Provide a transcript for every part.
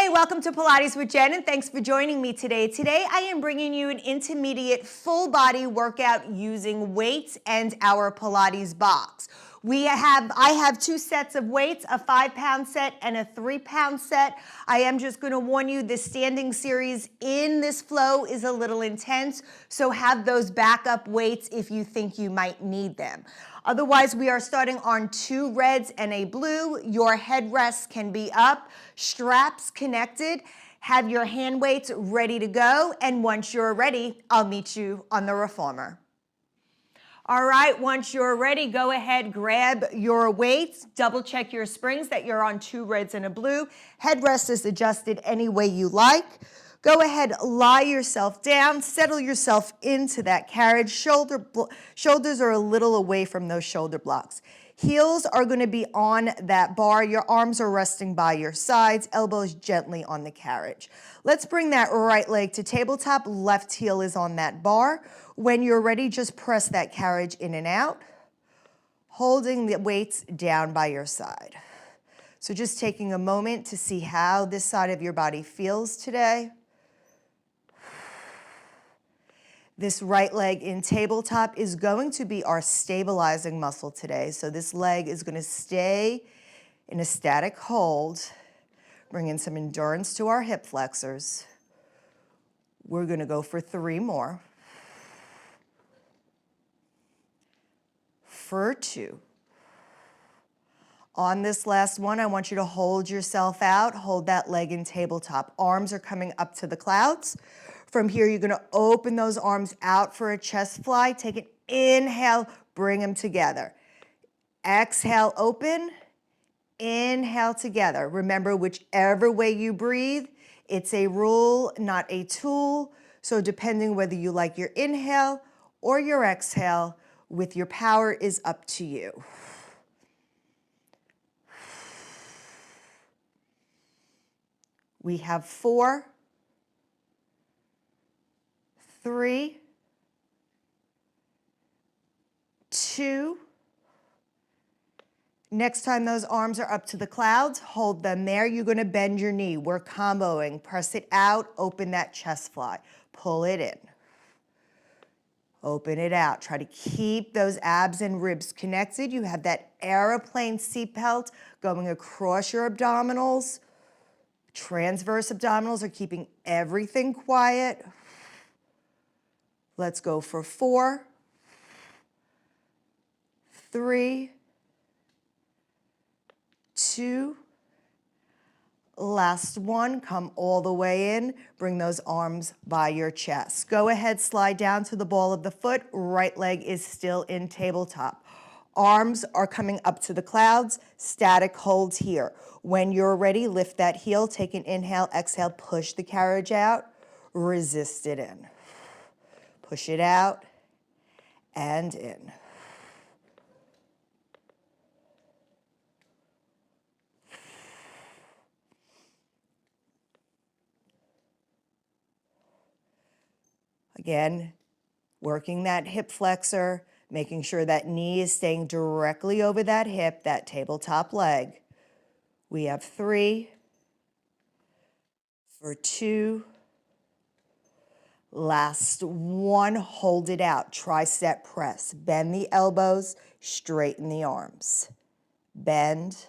Hey, welcome to Pilates with Jen, and thanks for joining me today. Today, I am bringing you an intermediate full body workout using weights and our Pilates box. I have two sets of weights, a 5-pound set and a 3-pound set. I am just gonna warn you, this standing series in this flow is a little intense, so have those backup weights if you think you might need them. Otherwise, we are starting on 2 reds and a blue. Your headrests can be up, straps connected, have your hand weights ready to go, and once you're ready, I'll meet you on the reformer. All right, once you're ready, go ahead, grab your weights, double check your springs that you're on 2 reds and a blue. Headrest is adjusted any way you like. Go ahead, lie yourself down, settle yourself into that carriage. Shoulders are a little away from those shoulder blocks. Heels are gonna be on that bar. Your arms are resting by your sides, elbows gently on the carriage. Let's bring that right leg to tabletop. Left heel is on that bar. When you're ready, just press that carriage in and out, holding the weights down by your side. So just taking a moment to see how this side of your body feels today. This right leg in tabletop is going to be our stabilizing muscle today. So this leg is going to stay in a static hold, bringing some endurance to our hip flexors. We're going to go for 3 more. For 2. On this last one, I want you to hold yourself out, hold that leg in tabletop. Arms are coming up to the clouds. From here, you're gonna open those arms out for a chest fly. Take an inhale, bring them together. Exhale, open. Inhale together. Remember, whichever way you breathe, it's a rule, not a tool. So depending whether you like your inhale or your exhale, with your power is up to you. We have 4, 3, 2. Next time those arms are up to the clouds, hold them there. You're gonna bend your knee. We're comboing. Press it out, open that chest fly. Pull it in. Open it out. Try to keep those abs and ribs connected. You have that airplane seatbelt going across your abdominals. Transverse abdominals are keeping everything quiet. Let's go for 4, 3, 2. Last one, come all the way in. Bring those arms by your chest. Go ahead, slide down to the ball of the foot. Right leg is still in tabletop. Arms are coming up to the clouds. Static holds here. When you're ready, lift that heel, take an inhale, exhale, push the carriage out, resist it in. Push it out and in. Again, working that hip flexor, making sure that knee is staying directly over that hip, that tabletop leg. We have 3, for 2, last one, hold it out, tricep press. Bend the elbows, straighten the arms. Bend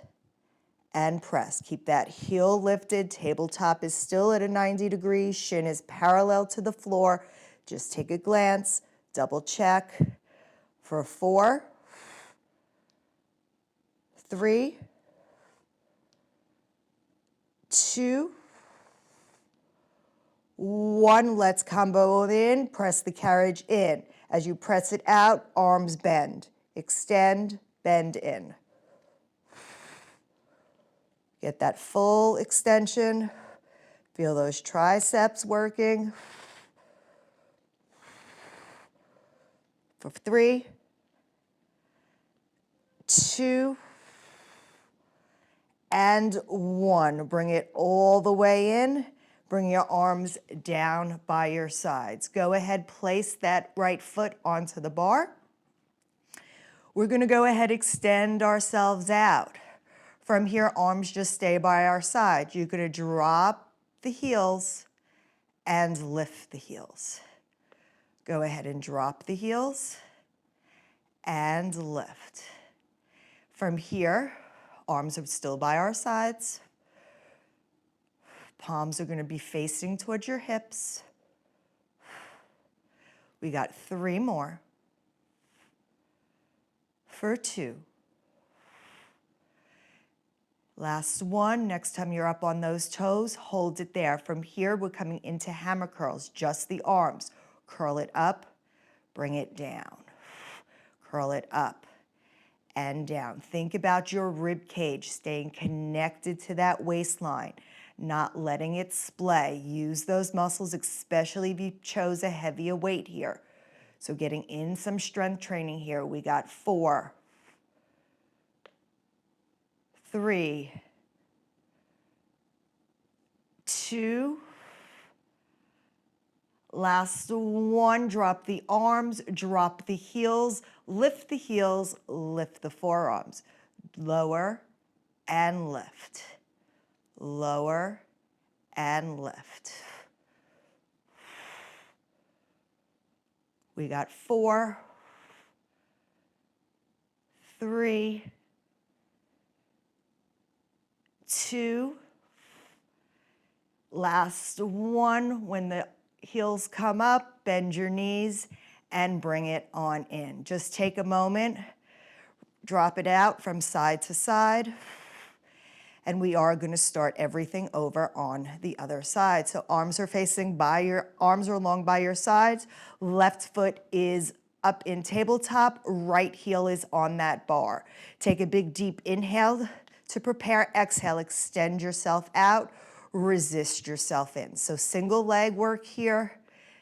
and press. Keep that heel lifted, tabletop is still at a 90 degrees, shin is parallel to the floor. Just take a glance, double check. For 4, 3, 2, 1. Let's combo it in, press the carriage in. As you press it out, arms bend. Extend, bend in. Get that full extension. Feel those triceps working. For 3, 2, and 1. Bring it all the way in. Bring your arms down by your sides. Go ahead, place that right foot onto the bar. We're gonna go ahead, extend ourselves out. From here, arms just stay by our side. You're gonna drop the heels, and lift the heels. Go ahead and drop the heels and lift. From here, arms are still by our sides. Palms are going to be facing towards your hips. We got 3 more. For 2. Last one. Next time you're up on those toes, hold it there. From here, we're coming into hammer curls, just the arms. Curl it up, bring it down. Curl it up and down. Think about your rib cage, staying connected to that waistline, not letting it splay. Use those muscles, especially if you chose a heavier weight here. So getting in some strength training here. We got 4, 3, 2, last one. Drop the arms, drop the heels, lift the forearms. Lower and lift. Lower and lift. We got 4, 3, 2, last one. When the heels come up, bend your knees and bring it on in. Just take a moment, drop it out from side to side, and we are going to start everything over on the other side. So arms are along by your sides. Left foot is up in tabletop, right heel is on that bar. Take a big deep inhale to prepare. Exhale, extend yourself out, resist yourself in. So single leg work here.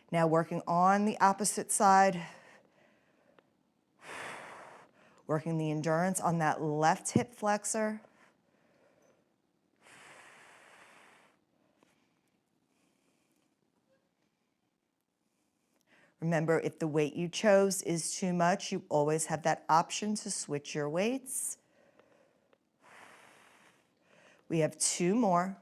Now working on the opposite side. Working the endurance on that left hip flexor. Remember, if the weight you chose is too much, you always have that option to switch your weights. We have 2 more.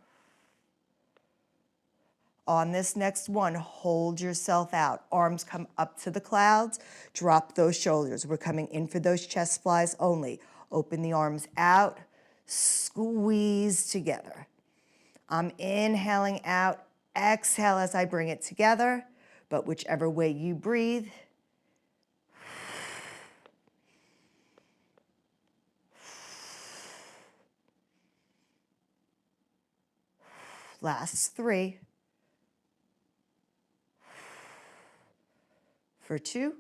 On this next one, hold yourself out. Arms come up to the clouds. Drop those shoulders. We're coming in for those chest flies only. Open the arms out. Squeeze together. I'm inhaling out. Exhale as I bring it together. But whichever way you breathe. Last 3. For 2.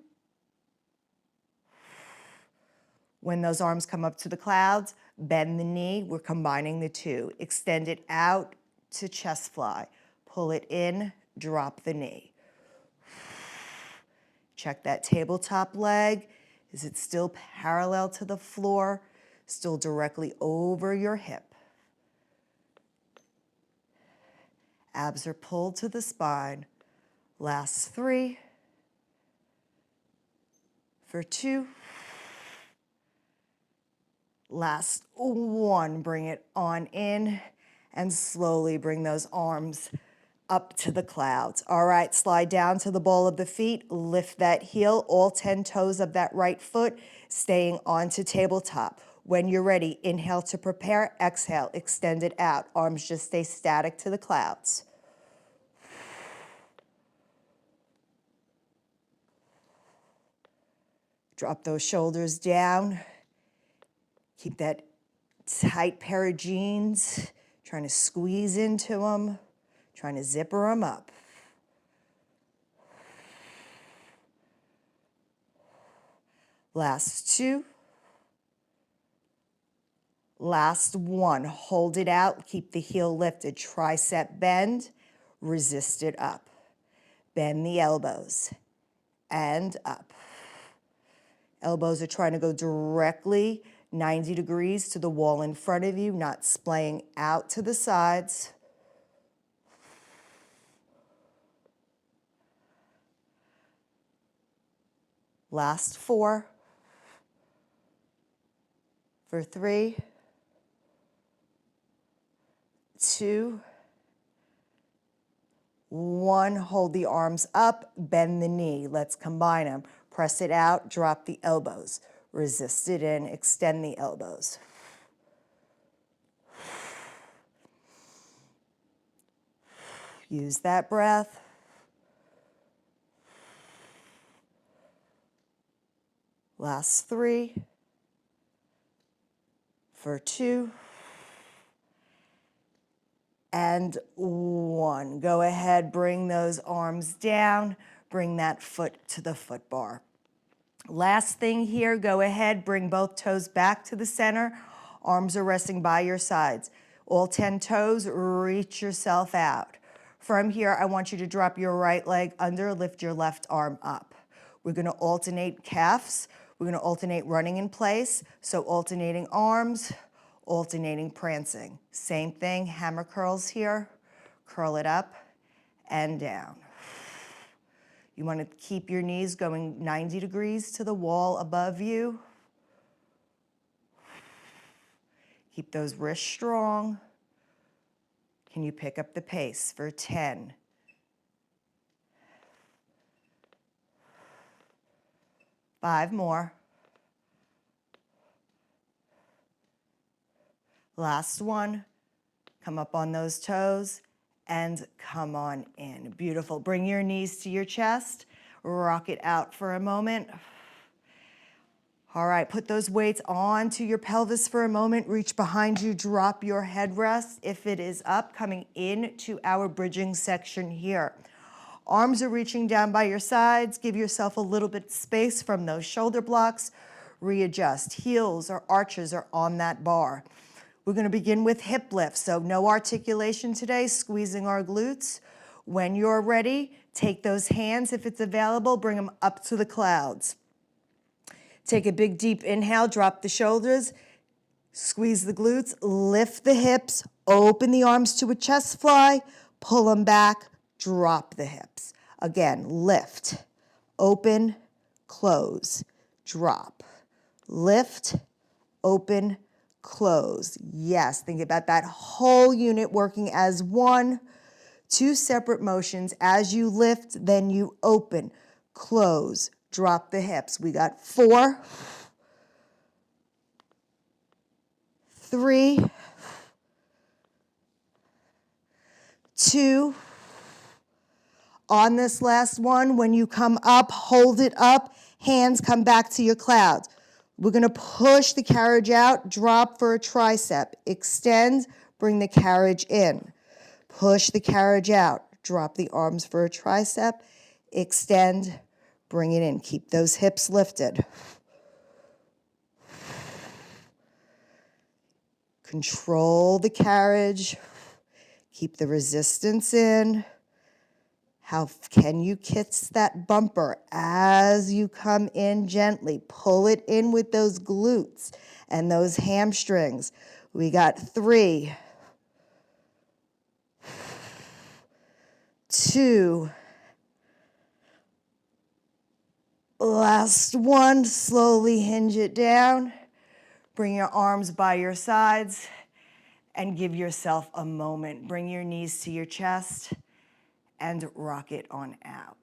When those arms come up to the clouds, bend the knee. We're combining the 2. Extend it out to chest fly. Pull it in, drop the knee. Check that tabletop leg. Is it still parallel to the floor? Still directly over your hip? Abs are pulled to the spine. Last 3. For 2. Last 1. Bring it on in and slowly bring those arms up to the clouds. All right, slide down to the ball of the feet, lift that heel, all 10 toes of that right foot, staying onto tabletop. When you're ready, inhale to prepare, exhale, extend it out. Arms just stay static to the clouds. Drop those shoulders down. Keep that tight pair of jeans, trying to squeeze into them, trying to zipper them up. Last 2. Last 1. Hold it out. Keep the heel lifted. Tricep bend. Resist it up. Bend the elbows and up. Elbows are trying to go directly 90 degrees to the wall in front of you, not splaying out to the sides. Last 4. For 3, 2, 1, hold the arms up, bend the knee. Let's combine them. Press it out, drop the elbows. Resist it in, extend the elbows. Use that breath. Last 3. For 2. And 1. Go ahead, bring those arms down. Bring that foot to the foot bar. Last thing here, go ahead, bring both toes back to the center. Arms are resting by your sides. All 10 toes, reach yourself out. From here, I want you to drop your right leg under, lift your left arm up. We're gonna alternate calves. We're gonna alternate running in place. So alternating arms, alternating prancing. Same thing, hammer curls here. Curl it up and down. You want to keep your knees going 90 degrees to the wall above you. Keep those wrists strong. Can you pick up the pace for 10? 5 more. Last one. Come up on those toes and come on in. Beautiful. Bring your knees to your chest. Rock it out for a moment. All right, put those weights onto your pelvis for a moment. Reach behind you, drop your headrest if it is up, coming into our bridging section here. Arms are reaching down by your sides. Give yourself a little bit of space from those shoulder blocks. Readjust. Heels or arches are on that bar. We're going to begin with hip lifts, so no articulation today, squeezing our glutes. When you're ready, take those hands, if it's available, bring them up to the clouds. Take a big deep inhale, drop the shoulders, squeeze the glutes, lift the hips, open the arms to a chest fly, pull them back, drop the hips. Again, lift, open, close, drop, lift, open, close. Yes, think about that whole unit working as one. 2 separate motions. As you lift, then you open, close, drop the hips. We got 4, 3, 2. On this last one, when you come up, hold it up, hands come back to your clouds. We're gonna push the carriage out, drop for a tricep, extend, bring the carriage in. Push the carriage out, drop the arms for a tricep, extend, bring it in. Keep those hips lifted. Control the carriage, keep the resistance in. How can you kiss that bumper as you come in gently? Pull it in with those glutes and those hamstrings. We got 3, 2. Last one, slowly hinge it down. Bring your arms by your sides and give yourself a moment. Bring your knees to your chest and rock it on out.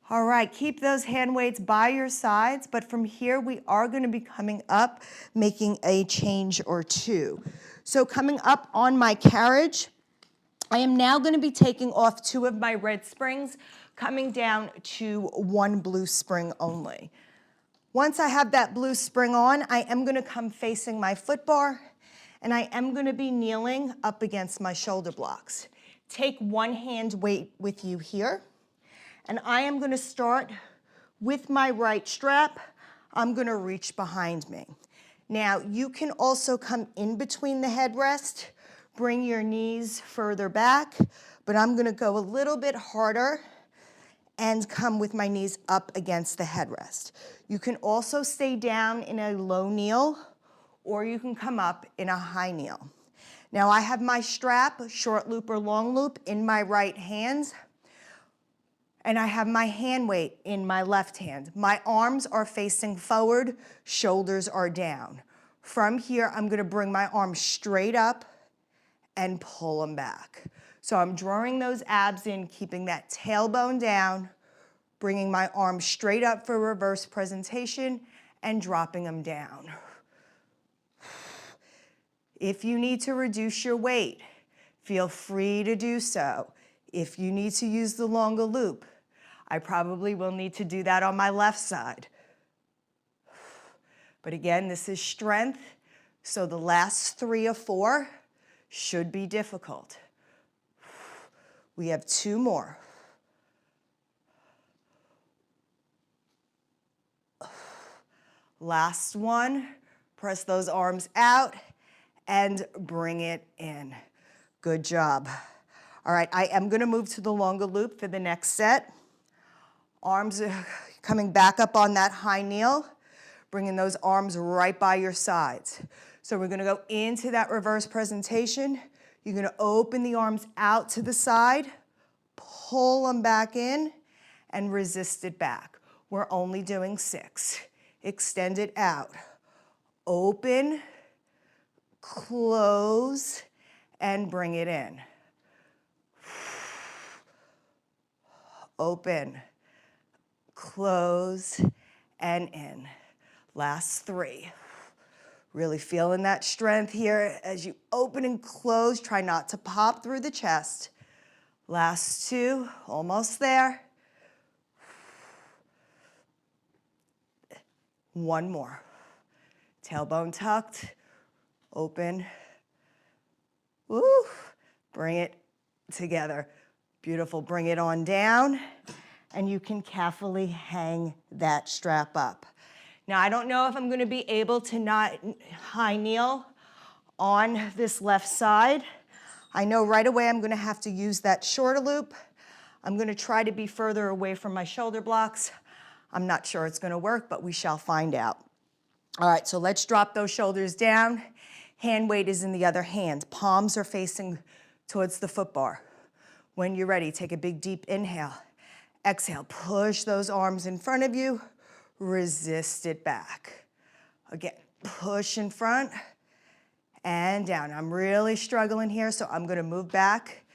All right, keep those hand weights by your sides, but from here we are going to be coming up, making a change or 2. So coming up on my carriage, I am now going to be taking off 2 of my red springs, coming down to 1 blue spring only. Once I have that blue spring on, I am going to come facing my foot bar, and I am going to be kneeling up against my shoulder blocks. Take 1 hand weight with you here, and I am going to start with my right strap. I'm going to reach behind me. Now, you can also come in between the headrest, bring your knees further back, but I'm going to go a little bit harder and come with my knees up against the headrest. You can also stay down in a low kneel, or you can come up in a high kneel. Now I have my strap, short loop or long loop, in my right hand, and I have my hand weight in my left hand. My arms are facing forward, shoulders are down. From here, I'm gonna bring my arms straight up and pull them back. So I'm drawing those abs in, keeping that tailbone down, bringing my arms straight up for reverse presentation and dropping them down. If you need to reduce your weight, feel free to do so. If you need to use the longer loop, I probably will need to do that on my left side. But again, this is strength, so the last 3 or 4 should be difficult. We have 2 more. Last one, press those arms out and bring it in. Good job. All right, I am gonna move to the longer loop for the next set. Arms are coming back up on that high kneel, bringing those arms right by your sides. So we're gonna go into that reverse presentation. You're gonna open the arms out to the side, pull them back in, and resist it back. We're only doing 6. Extend it out. Open, close, and bring it in. Open, close, and in. Last 3. Really feeling that strength here as you open and close. Try not to pop through the chest. Last 2, almost there. 1 more. Tailbone tucked, open. Woo! Bring it together. Beautiful. Bring it on down, and you can carefully hang that strap up. Now, I don't know if I'm going to be able to not high kneel on this left side. I know right away I'm going to have to use that shorter loop. I'm going to try to be further away from my shoulder blocks. I'm not sure it's going to work, but we shall find out. All right, so let's drop those shoulders down. Hand weight is in the other hand. Palms are facing towards the foot bar. When you're ready, take a big deep inhale. Exhale, push those arms in front of you. Resist it back. Again, push in front and down. I'm really struggling here, so I'm going to move back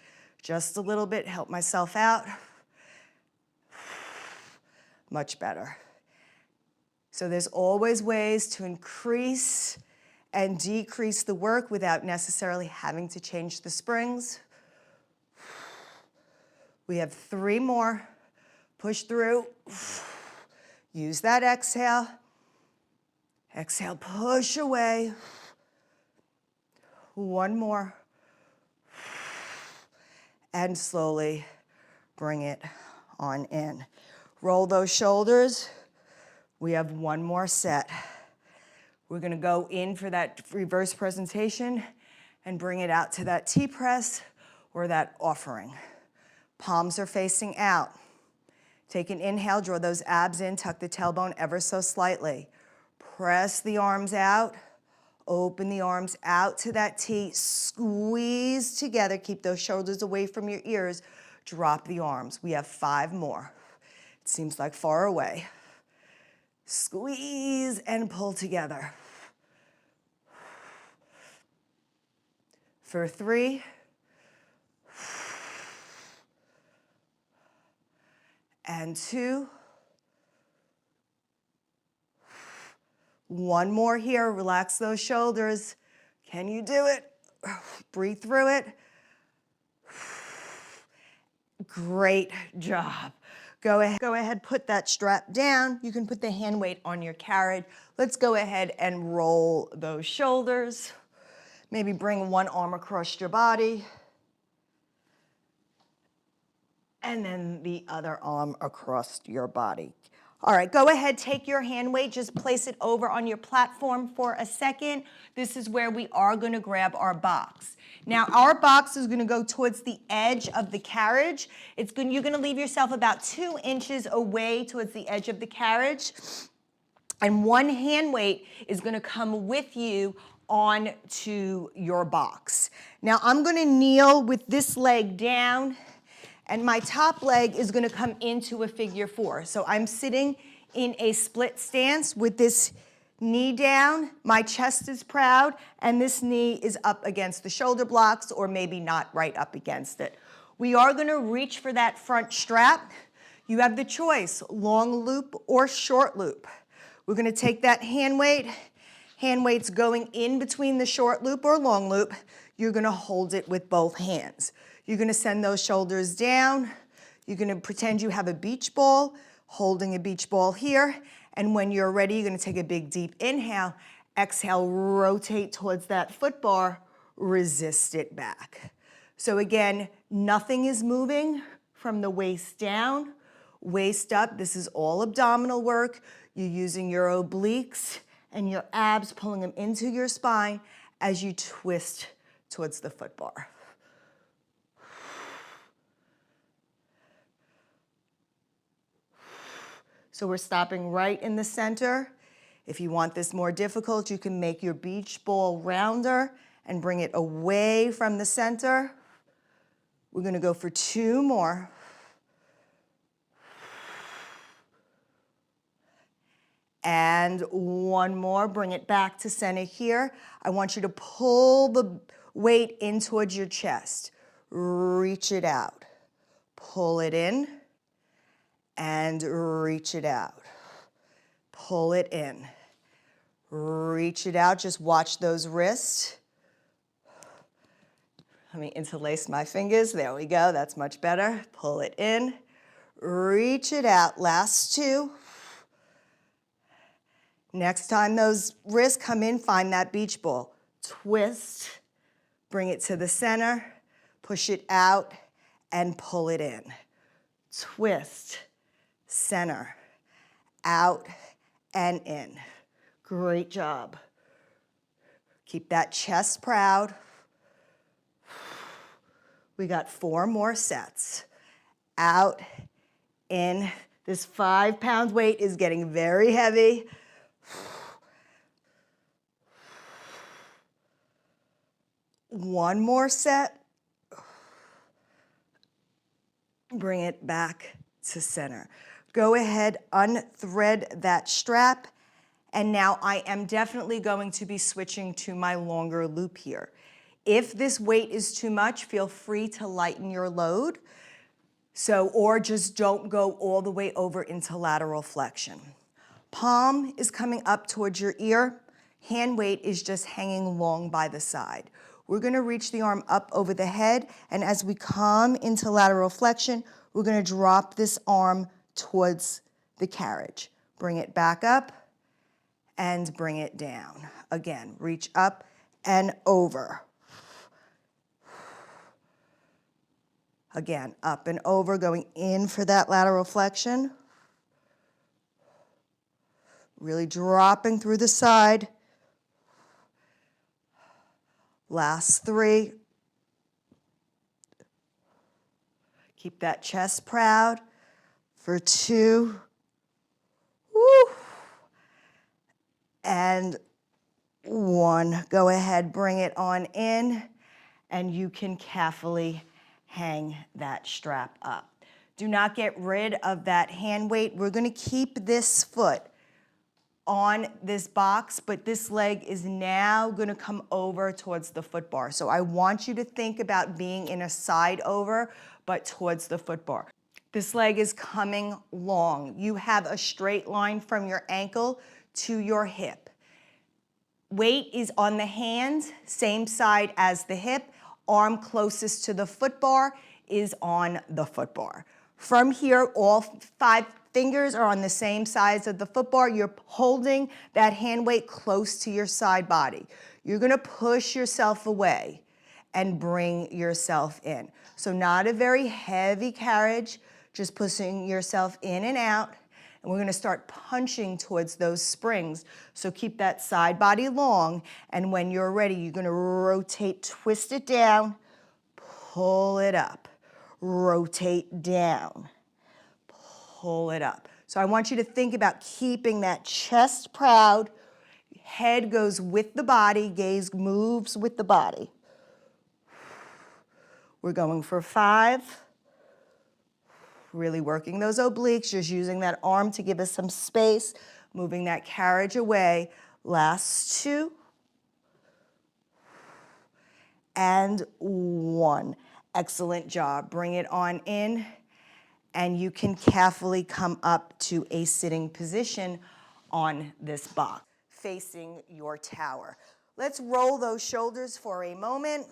just a little bit, help myself out. Much better. So there's always ways to increase and decrease the work without necessarily having to change the springs. We have 3 more. Push through. Use that exhale. Exhale, push away. 1 more. And slowly bring it on in. Roll those shoulders. We have 1 more set. We're gonna go in for that reverse presentation and bring it out to that T-press or that offering. Palms are facing out. Take an inhale, draw those abs in, tuck the tailbone ever so slightly. Press the arms out, open the arms out to that T, squeeze together, keep those shoulders away from your ears, drop the arms. We have 5 more. It seems like far away. Squeeze and pull together. For 3. And 2. 1 more here. Relax those shoulders. Can you do it? Breathe through it. Great job. Go ahead, put that strap down. You can put the hand weight on your carriage. Let's go ahead and roll those shoulders. Maybe bring 1 arm across your body. And then the other arm across your body. All right, go ahead, take your hand weight, just place it over on your platform for a second. This is where we are gonna grab our box. Now, our box is gonna go towards the edge of the carriage. You're gonna leave yourself about 2 inches away towards the edge of the carriage. And 1 hand weight is gonna come with you on to your box. Now, I'm gonna kneel with this leg down, and my top leg is gonna come into a figure 4. So I'm sitting in a split stance with this Knee down, my chest is proud, and this knee is up against the shoulder blocks or maybe not right up against it. We are gonna reach for that front strap. You have the choice, long loop or short loop. We're gonna take that hand weight's going in between the short loop or long loop. You're gonna hold it with both hands. You're gonna send those shoulders down. You're gonna pretend you have a beach ball, holding a beach ball here. And when you're ready, you're gonna take a big deep inhale, exhale, rotate towards that foot bar, resist it back. So again, nothing is moving from the waist down, waist up. This is all abdominal work. You're using your obliques and your abs, pulling them into your spine as you twist towards the foot bar. So we're stopping right in the center. If you want this more difficult, you can make your beach ball rounder and bring it away from the center. We're gonna go for 2 more. And 1 more, bring it back to center here. I want you to pull the weight in towards your chest. Reach it out. Pull it in and reach it out. Pull it in. Reach it out, just watch those wrists. Let me interlace my fingers, there we go, that's much better. Pull it in, reach it out, last 2. Next time those wrists come in, find that beach ball. Twist, bring it to the center, push it out, and pull it in. Twist, center, out, and in. Great job. Keep that chest proud. We got 4 more sets. Out, in. This 5-pound weight is getting very heavy. One more set. Bring it back to center. Go ahead, unthread that strap. And now I am definitely going to be switching to my longer loop here. If this weight is too much, feel free to lighten your load. Or just don't go all the way over into lateral flexion. Palm is coming up towards your ear. Hand weight is just hanging long by the side. We're gonna reach the arm up over the head, and as we come into lateral flexion, we're gonna drop this arm towards the carriage. Bring it back up and bring it down. Again, reach up and over. Again, up and over, going in for that lateral flexion. Really dropping through the side. Last 3. Keep that chest proud for 2. Woo. And 1. Go ahead, bring it on in, and you can carefully hang that strap up. Do not get rid of that hand weight. We're gonna keep this foot on this box, but this leg is now gonna come over towards the foot bar. So I want you to think about being in a side over, but towards the foot bar. This leg is coming long. You have a straight line from your ankle to your hip. Weight is on the hand, same side as the hip. Arm closest to the foot bar is on the foot bar. From here, all 5 fingers are on the same size of the foot bar. You're holding that hand weight close to your side body. You're gonna push yourself away and bring yourself in. So not a very heavy carriage, just pushing yourself in and out. And we're gonna start punching towards those springs. So keep that side body long, and when you're ready, you're gonna rotate, twist it down, pull it up, rotate down, pull it up. So I want you to think about keeping that chest proud, head goes with the body, gaze moves with the body. We're going for 5. Really working those obliques, just using that arm to give us some space, moving that carriage away. Last 2. And 1. Excellent job. Bring it on in, and you can carefully come up to a sitting position on this box, facing your tower. Let's roll those shoulders for a moment.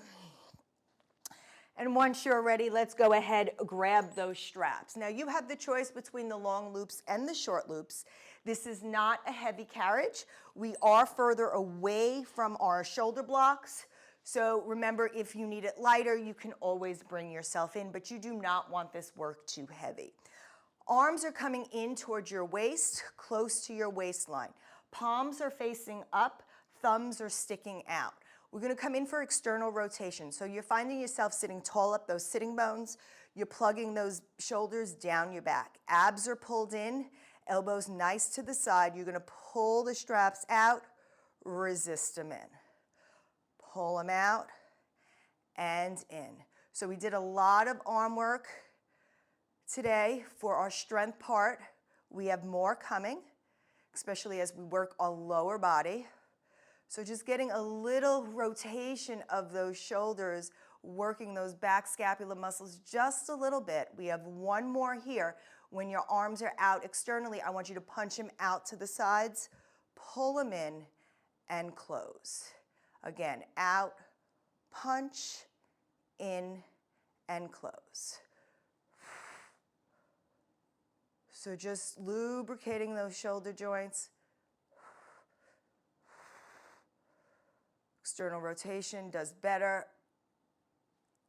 And once you're ready, let's go ahead, grab those straps. Now you have the choice between the long loops and the short loops. This is not a heavy carriage. We are further away from our shoulder blocks. So remember, if you need it lighter, you can always bring yourself in, but you do not want this work too heavy. Arms are coming in towards your waist, close to your waistline. Palms are facing up, thumbs are sticking out. We're going to come in for external rotation. So you're finding yourself sitting tall up those sitting bones. You're plugging those shoulders down your back. Abs are pulled in, elbows nice to the side. You're going to pull the straps out, resist them in. Pull them out and in. So we did a lot of arm work today for our strength part. We have more coming, especially as we work our lower body. So just getting a little rotation of those shoulders, working those back scapular muscles just a little bit. We have one more here. When your arms are out externally, I want you to punch them out to the sides, pull them in, and close. Again, out, punch, in, and close. So just lubricating those shoulder joints. External rotation does better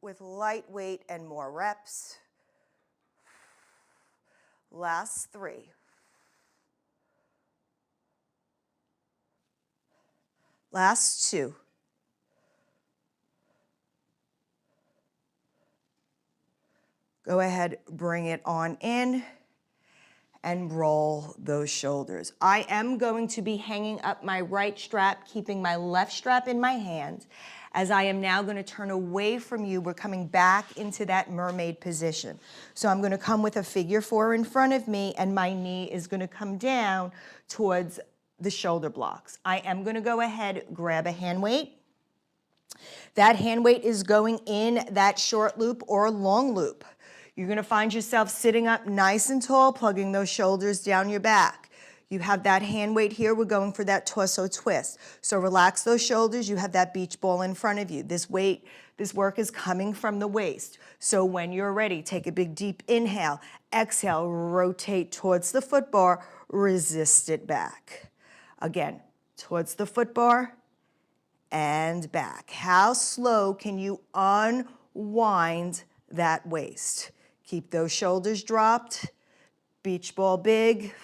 with light weight and more reps. Last 3. Last 2. Go ahead, bring it on in and roll those shoulders. I am going to be hanging up my right strap, keeping my left strap in my hand. As I am now going to turn away from you, we're coming back into that mermaid position. So I'm going to come with a figure 4 in front of me, and my knee is going to come down towards the shoulder blocks. I am going to go ahead, grab a hand weight. That hand weight is going in that short loop or long loop. You're going to find yourself sitting up nice and tall, plugging those shoulders down your back. You have that hand weight here. We're going for that torso twist. So relax those shoulders. You have that beach ball in front of you. This work is coming from the waist. So when you're ready, take a big deep inhale. Exhale, rotate towards the foot bar. Resist it back. Again, towards the foot bar and back. How slow can you unwind that waist? Keep those shoulders dropped, beach ball big.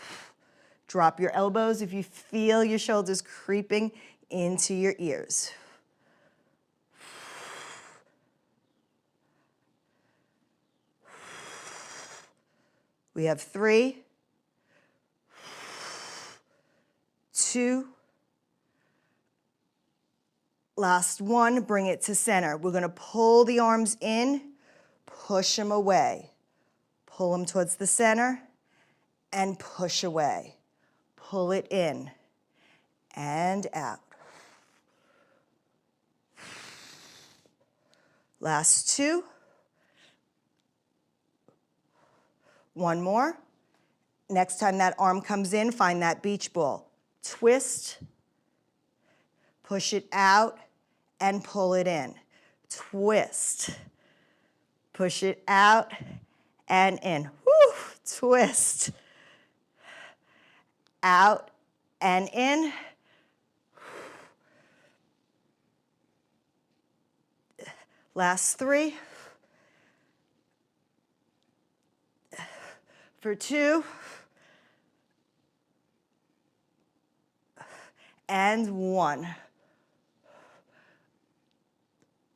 Drop your elbows if you feel your shoulders creeping into your ears. We have 3, 2, last 1, bring it to center. We're going to pull the arms in, push them away. Pull them towards the center and push away. Pull it in and out. Last 2. 1 more. Next time that arm comes in, find that beach ball. Twist, push it out, and pull it in. Twist, push it out, and in. Woo! Twist, out, and in. Last 3. For 2. And 1.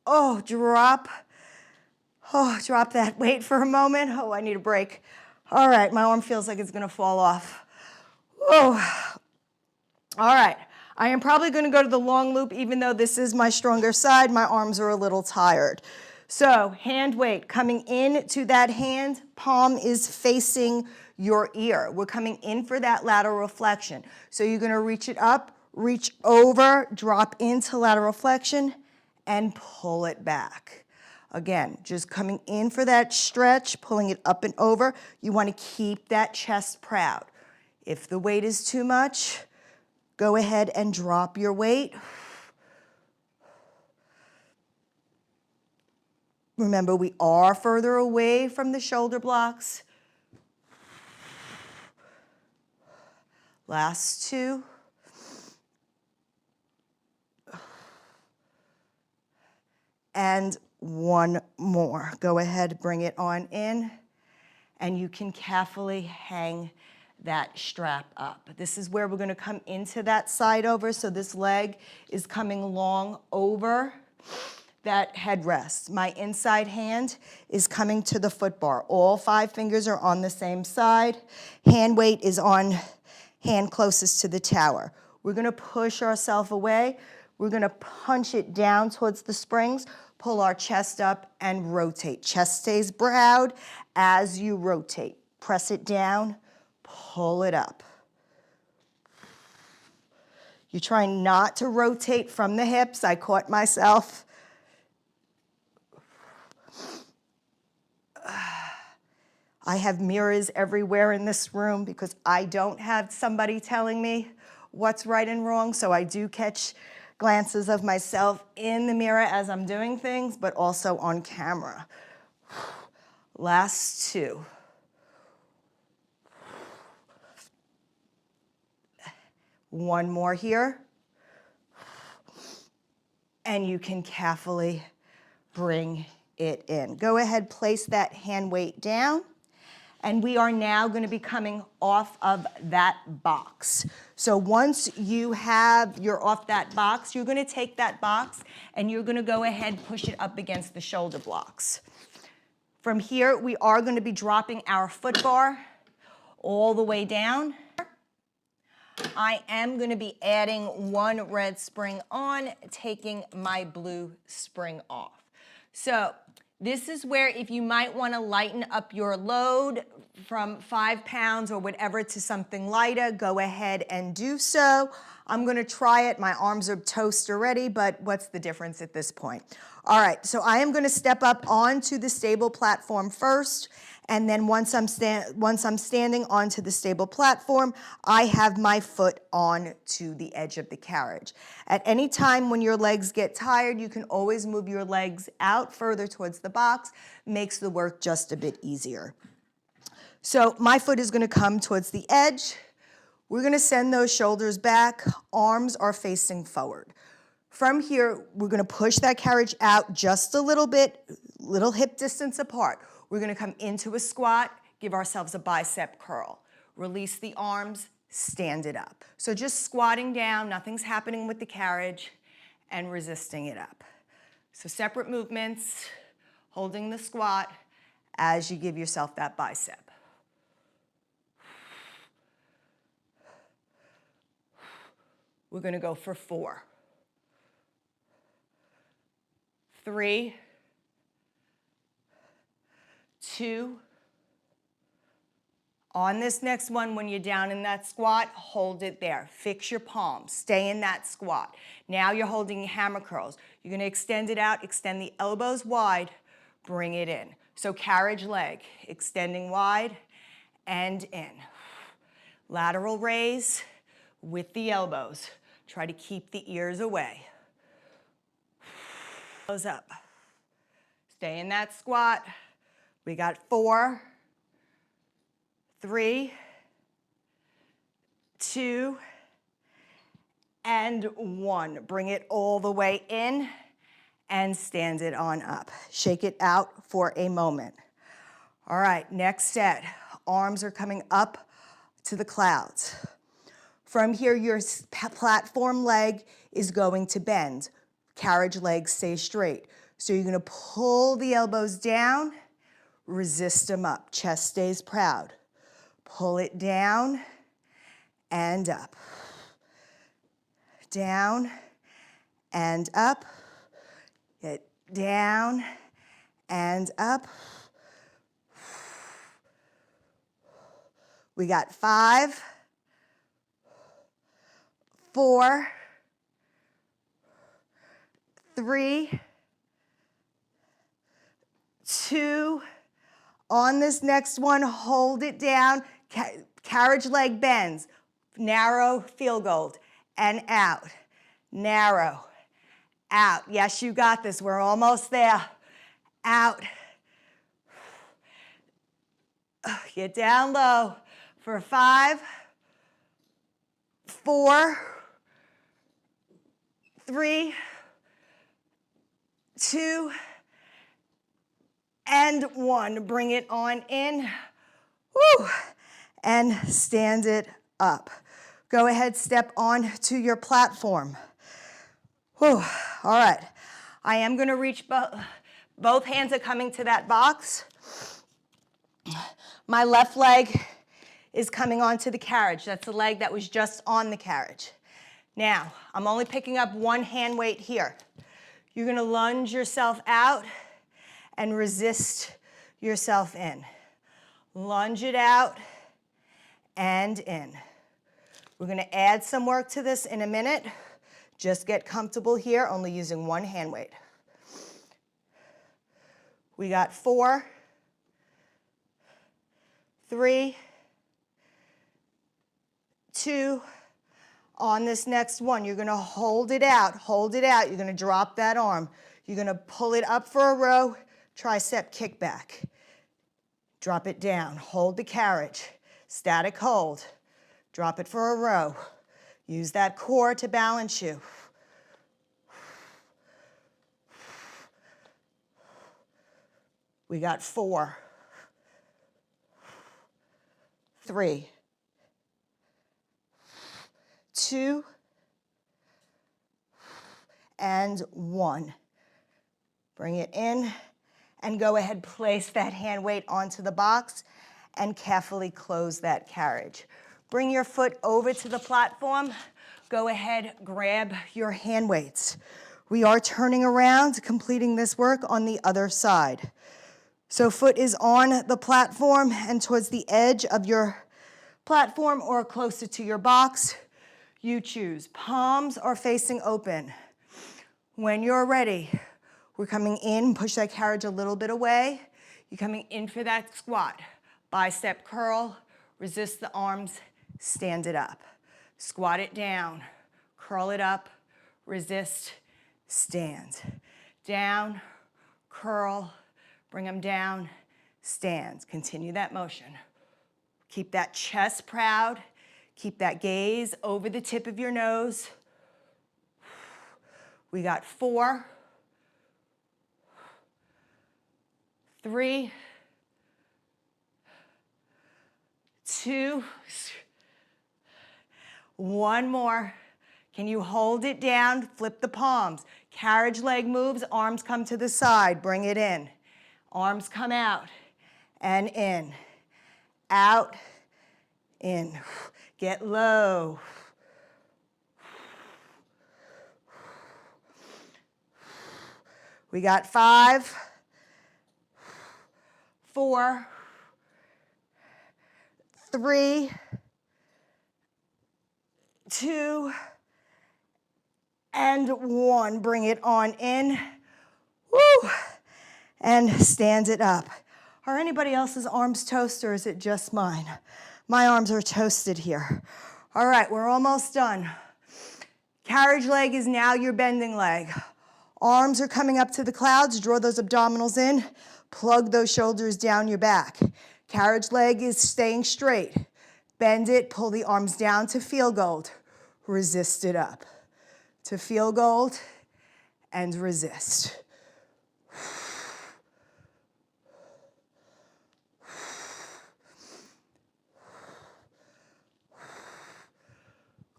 Oh, drop. Oh, drop that weight for a moment. Oh, I need a break. All right, my arm feels like it's going to fall off. Oh. All right. I am probably going to go to the long loop, even though this is my stronger side. My arms are a little tired. So hand weight coming in to that hand, palm is facing your ear. We're coming in for that lateral flexion. So you're going to reach it up, reach over, drop into lateral flexion, and pull it back. Again, just coming in for that stretch, pulling it up and over. You want to keep that chest proud. If the weight is too much, go ahead and drop your weight. Remember, we are further away from the shoulder blocks. Last two. And one more. Go ahead, bring it on in, and you can carefully hang that strap up. This is where we're gonna come into that side over, so this leg is coming long over that headrest. My inside hand is coming to the foot bar. All 5 fingers are on the same side. Hand weight is on hand closest to the tower. We're gonna push ourselves away. We're gonna punch it down towards the springs, pull our chest up and rotate. Chest stays proud as you rotate. Press it down, pull it up. You're trying not to rotate from the hips. I caught myself. I have mirrors everywhere in this room because I don't have somebody telling me what's right and wrong, so I do catch glances of myself in the mirror as I'm doing things, but also on camera. Last two. One more here. And you can carefully bring it in. Go ahead, place that hand weight down. And we are now going to be coming off of that box. So once you're off that box, you're going to take that box and you're going to go ahead and push it up against the shoulder blocks. From here, we are going to be dropping our foot bar all the way down. I am going to be adding one red spring on, taking my blue spring off. So this is where if you might want to lighten up your load from 5 pounds or whatever to something lighter, go ahead and do so. I'm going to try it. My arms are toast already, but what's the difference at this point? All right, so I am going to step up onto the stable platform first, and then once I'm standing onto the stable platform, I have my foot on to the edge of the carriage. At any time when your legs get tired, you can always move your legs out further towards the box. Makes the work just a bit easier. So my foot is going to come towards the edge. We're going to send those shoulders back. Arms are facing forward. From here, we're going to push that carriage out just a little bit, little hip distance apart. We're going to come into a squat, give ourselves a bicep curl. Release the arms, stand it up. So just squatting down, nothing's happening with the carriage, and resisting it up. So separate movements, holding the squat as you give yourself that bicep. We're going to go for 4. 3, 2. On this next one, when you're down in that squat, hold it there. Fix your palms. Stay in that squat. Now you're holding hammer curls. You're going to extend it out, extend the elbows wide, bring it in. So carriage leg, extending wide and in. Lateral raise with the elbows. Try to keep the ears away. Elbows up. Stay in that squat. We got 4, 3, 2, and 1. Bring it all the way in and stand it on up. Shake it out for a moment. All right, next set. Arms are coming up to the clouds. From here, your platform leg is going to bend. Carriage leg stays straight. So you're going to pull the elbows down, resist them up. Chest stays proud. Pull it down and up. Down and up. Get down and up. We got 5, 4, 3, 2. On this next one, hold it down. Carriage leg bends. Narrow field goal. And out. Narrow. Out. Yes, you got this. We're almost there. Out. Get down low for 5, 4, 3, 2, and 1. Bring it on in. Woo. And stand it up. Go ahead, step on to your platform. Whew. All right. I am going to reach both hands are coming to that box. My left leg is coming onto the carriage. That's the leg that was just on the carriage. Now, I'm only picking up one hand weight here. You're going to lunge yourself out and resist yourself in. Lunge it out and in. We're going to add some work to this in a minute. Just get comfortable here, only using one hand weight. We got 4, 3, 2. On this next one, you're going to hold it out. Hold it out. You're going to drop that arm. You're going to pull it up for a row, tricep kickback. Drop it down. Hold the carriage. Static hold. Drop it for a row. Use that core to balance you. We got 4, 3, 2, and 1. Bring it in and go ahead, place that hand weight onto the box and carefully close that carriage. Bring your foot over to the platform. Go ahead, grab your hand weights. We are turning around, completing this work on the other side. So foot is on the platform and towards the edge of your platform or closer to your box. You choose. Palms are facing open. When you're ready, we're coming in, push that carriage a little bit away. You're coming in for that squat. Bicep curl, resist the arms, stand it up. Squat it down, curl it up, resist, stand. Down, curl, bring them down, stand. Continue that motion. Keep that chest proud. Keep that gaze over the tip of your nose. We got 4, 3, 2, 1 more. Can you hold it down? Flip the palms. Carriage leg moves, arms come to the side. Bring it in. Arms come out and in. Out, in. Get low. We got 5, 4, 3, 2, and 1. Bring it on in. Woo! And stand it up. Are anybody else's arms toast or is it just mine? My arms are toasted here. All right, we're almost done. Carriage leg is now your bending leg. Arms are coming up to the clouds. Draw those abdominals in. Plug those shoulders down your back. Carriage leg is staying straight. Bend it, pull the arms down to field goal. Resist it up. To field goal and resist.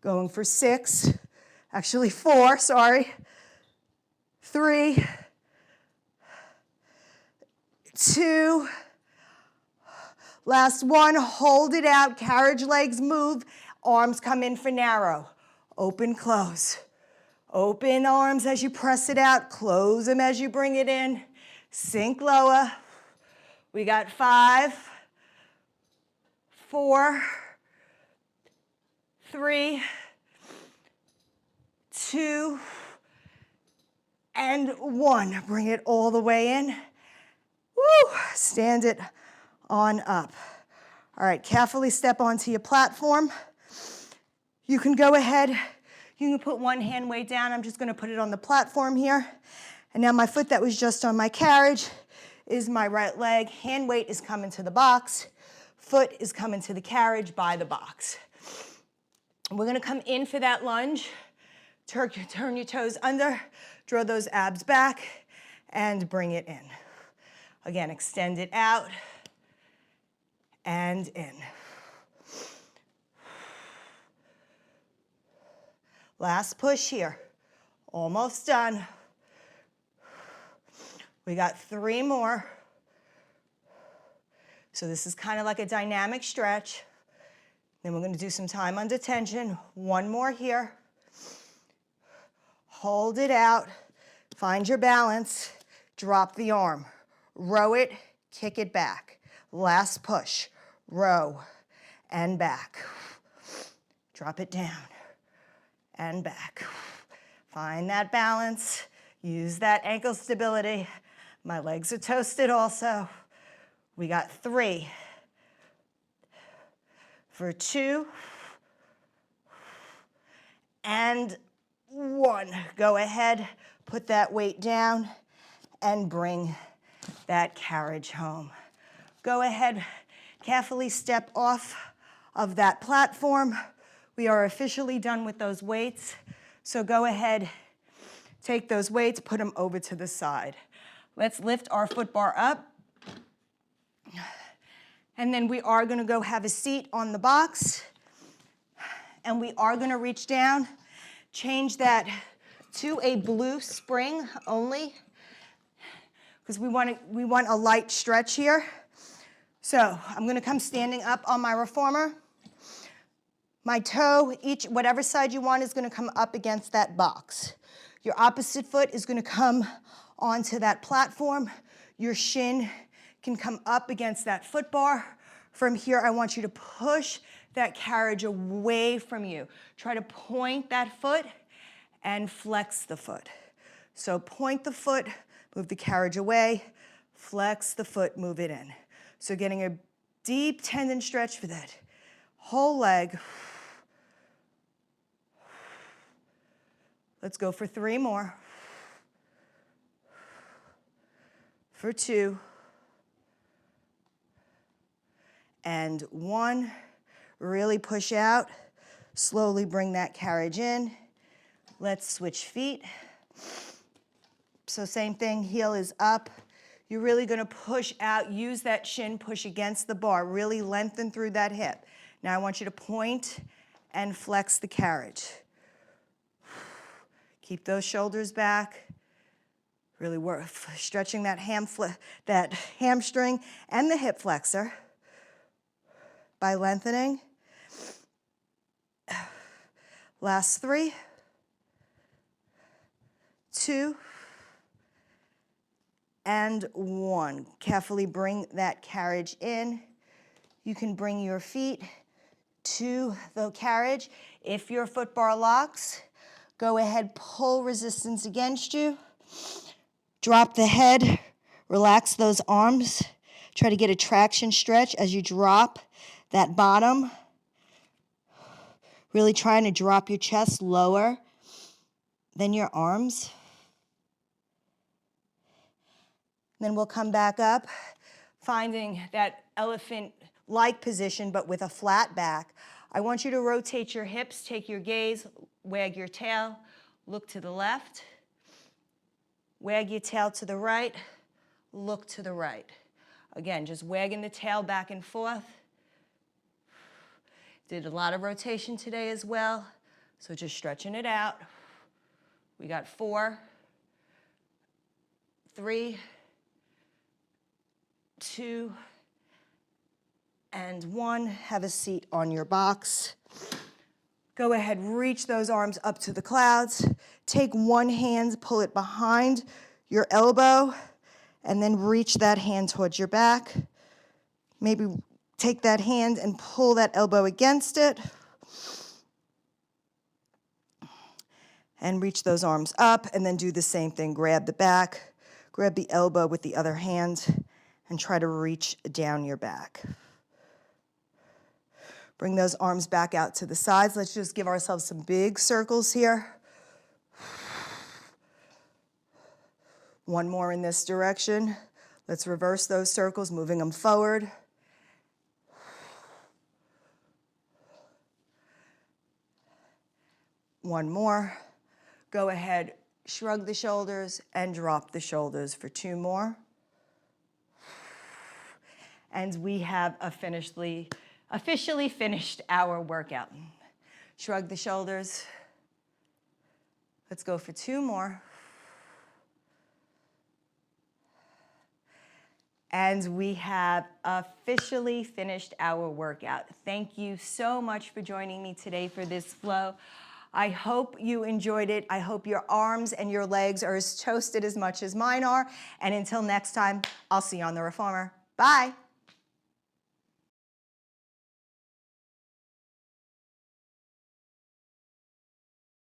Going for 6, actually 4, sorry. 3, 2, last one, hold it out, carriage legs move, arms come in for narrow. Open, close. Open arms as you press it out, close them as you bring it in. Sink lower. We got 5, 4, 3, 2, and 1. Bring it all the way in. Woo! Stand it on up. All right, carefully step onto your platform. You can go ahead, you can put one hand weight down. I'm just gonna put it on the platform here. And now my foot that was just on my carriage is my right leg. Hand weight is coming to the box. Foot is coming to the carriage by the box. We're gonna come in for that lunge. Turn your toes under, draw those abs back, and bring it in. Again, extend it out and in. Last push here. Almost done. We got 3 more. So this is kind of like a dynamic stretch. Then we're going to do some time under tension. 1 more here. Hold it out. Find your balance. Drop the arm. Row it, kick it back. Last push. Row and back. Drop it down and back. Find that balance. Use that ankle stability. My legs are toasted also. We got 3 for 2 and 1. Go ahead, put that weight down and bring that carriage home. Go ahead, carefully step off of that platform. We are officially done with those weights. So go ahead, take those weights, put them over to the side. Let's lift our foot bar up. And then we are gonna go have a seat on the box. And we are gonna reach down, change that to a blue spring only, because we want a light stretch here. So I'm gonna come standing up on my reformer. My toe, whatever side you want, is gonna come up against that box. Your opposite foot is gonna come onto that platform. Your shin can come up against that foot bar. From here, I want you to push that carriage away from you. Try to point that foot and flex the foot. So point the foot, move the carriage away, flex the foot, move it in. So getting a deep tendon stretch for that whole leg. Let's go for 3 more. For 2. And 1. Really push out. Slowly bring that carriage in. Let's switch feet. So same thing, heel is up. You're really gonna push out, use that shin push against the bar, really lengthen through that hip. Now I want you to point and flex the carriage. Keep those shoulders back. Really work, stretching that hamstring and the hip flexor by lengthening. Last 3, 2, and 1. Carefully bring that carriage in. You can bring your feet to the carriage. If your foot bar locks, go ahead, pull resistance against you. Drop the head, relax those arms. Try to get a traction stretch as you drop that bottom. Really trying to drop your chest lower than your arms. Then we'll come back up, finding that elephant-like position, but with a flat back. I want you to rotate your hips, take your gaze, wag your tail, look to the left, wag your tail to the right, look to the right. Again, just wagging the tail back and forth. Did a lot of rotation today as well, so just stretching it out. We got 4, 3, 2, and 1. Have a seat on your box. Go ahead, reach those arms up to the clouds. Take one hand, pull it behind your elbow, and then reach that hand towards your back. Maybe take that hand and pull that elbow against it. And reach those arms up, and then do the same thing. Grab the back, grab the elbow with the other hand, and try to reach down your back. Bring those arms back out to the sides. Let's just give ourselves some big circles here. One more in this direction. Let's reverse those circles, moving them forward. One more. Go ahead, shrug the shoulders and drop the shoulders for 2 more. And we have officially finished our workout. Shrug the shoulders. Let's go for 2 more. And we have officially finished our workout. Thank you so much for joining me today for this flow. I hope you enjoyed it. I hope your arms and your legs are as toasted as much as mine are. And until next time, I'll see you on the Reformer. Bye.